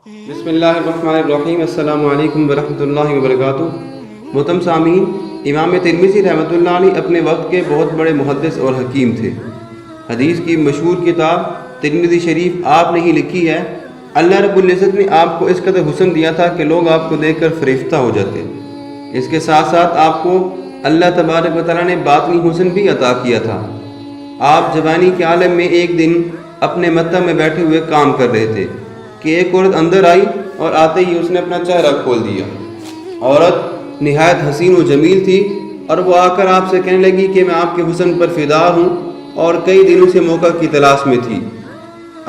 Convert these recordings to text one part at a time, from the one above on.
بسم اللہ الرحمن الرحیم۔ السلام علیکم ورحمۃ اللہ وبرکاتہ۔ محترم سامعین، امام ترمذی رحمۃ اللہ علیہ اپنے وقت کے بہت بڑے محدث اور حکیم تھے۔ حدیث کی مشہور کتاب ترمذی شریف آپ نے ہی لکھی ہے۔ اللہ رب العزت نے آپ کو اس قدر حسن دیا تھا کہ لوگ آپ کو دیکھ کر فریفتہ ہو جاتے۔ اس کے ساتھ ساتھ آپ کو اللہ تبارک و تعالیٰ نے باطنی حسن بھی عطا کیا تھا۔ آپ جوانی کے عالم میں ایک دن اپنے مطلب میں بیٹھے ہوئے کام کر رہے تھے کہ ایک عورت اندر آئی اور آتے ہی اس نے اپنا چہرہ کھول دیا۔ عورت نہایت حسین و جمیل تھی اور وہ آ کر آپ سے کہنے لگی کہ میں آپ کے حسن پر فدا ہوں اور کئی دنوں سے موقع کی تلاش میں تھی۔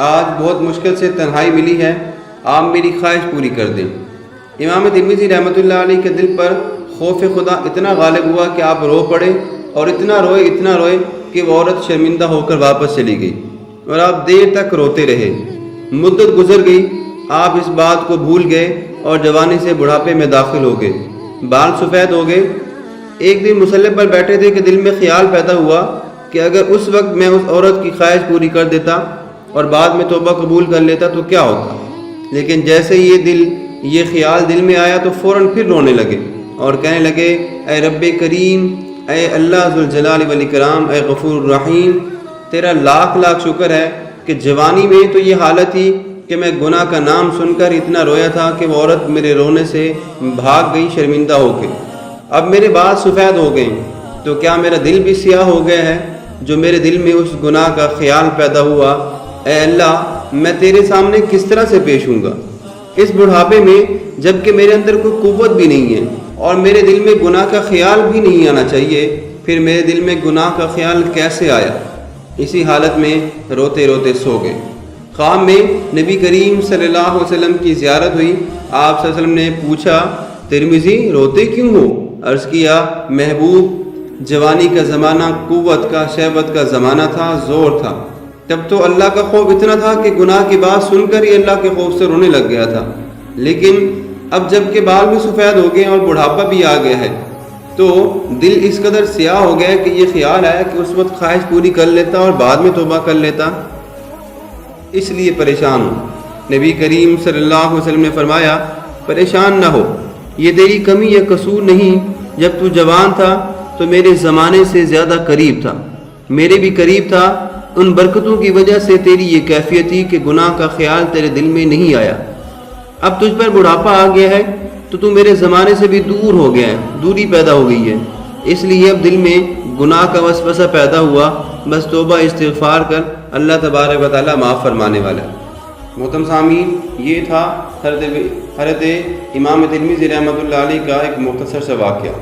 آج بہت مشکل سے تنہائی ملی ہے، آپ میری خواہش پوری کر دیں۔ امام ترمذی رحمۃ اللہ علیہ کے دل پر خوف خدا اتنا غالب ہوا کہ آپ رو پڑے اور اتنا روئے کہ وہ عورت شرمندہ ہو کر واپس چلی گئی اور آپ دیر تک روتے رہے۔ مدت گزر گئی، آپ اس بات کو بھول گئے اور جوانی سے بڑھاپے میں داخل ہو گئے، بال سفید ہو گئے۔ ایک دن مصلی پر بیٹھے تھے کہ دل میں خیال پیدا ہوا کہ اگر اس وقت میں اس عورت کی خواہش پوری کر دیتا اور بعد میں توبہ قبول کر لیتا تو کیا ہوتا۔ لیکن جیسے یہ خیال دل میں آیا تو فوراً پھر رونے لگے اور کہنے لگے، اے رب کریم، اے اللہ ذوالجلال والاکرام، اے غفور الرحیم، تیرا لاکھ لاکھ شکر ہے کہ جوانی میں تو یہ حالت تھی کہ میں گناہ کا نام سن کر اتنا رویا تھا کہ وہ عورت میرے رونے سے بھاگ گئی شرمندہ ہو کے۔ اب میرے بال سفید ہو گئے تو کیا میرا دل بھی سیاہ ہو گیا ہے جو میرے دل میں اس گناہ کا خیال پیدا ہوا؟ اے اللہ، میں تیرے سامنے کس طرح سے پیش ہوں گا اس بڑھاپے میں، جب کہ میرے اندر کوئی قوت بھی نہیں ہے اور میرے دل میں گناہ کا خیال بھی نہیں آنا چاہیے، پھر میرے دل میں گناہ کا خیال کیسے آیا؟ اسی حالت میں روتے روتے سو گئے۔ خواب میں نبی کریم صلی اللہ علیہ وسلم کی زیارت ہوئی۔ آپ صلی اللہ علیہ وسلم نے پوچھا، ترمذی روتے کیوں ہو؟ عرض کیا، محبوب، جوانی کا زمانہ قوت کا شہوت کا زمانہ تھا، زور تھا، تب تو اللہ کا خوف اتنا تھا کہ گناہ کی بات سن کر ہی اللہ کے خوف سے رونے لگ گیا تھا، لیکن اب جب کہ بال بھی سفید ہو گئے اور بڑھاپا بھی آ گیا ہے تو دل اس قدر سیاہ ہو گیا کہ یہ خیال آیا کہ اس وقت خواہش پوری کر لیتا اور بعد میں توبہ کر لیتا، اس لیے پریشان ہوں۔ نبی کریم صلی اللہ علیہ وسلم نے فرمایا، پریشان نہ ہو، یہ تیری کمی یا قصور نہیں، جب تو جوان تھا تو میرے زمانے سے زیادہ قریب تھا، میرے بھی قریب تھا، ان برکتوں کی وجہ سے تیری یہ کیفیت تھی کہ گناہ کا خیال تیرے دل میں نہیں آیا۔ اب تجھ پر بڑھاپا آ گیا ہے تو میرے زمانے سے بھی دور ہو گیا ہے، دوری پیدا ہو گئی ہے، اس لیے اب دل میں گناہ کا وسوسہ پیدا ہوا، بس توبہ استغفار کر، اللہ تبارک و تعالیٰ معاف فرمانے والا ہے۔ محترم سامعین، یہ تھا حضرت امام ترمذی رحمۃ اللہ علیہ کا ایک مختصر سا واقعہ۔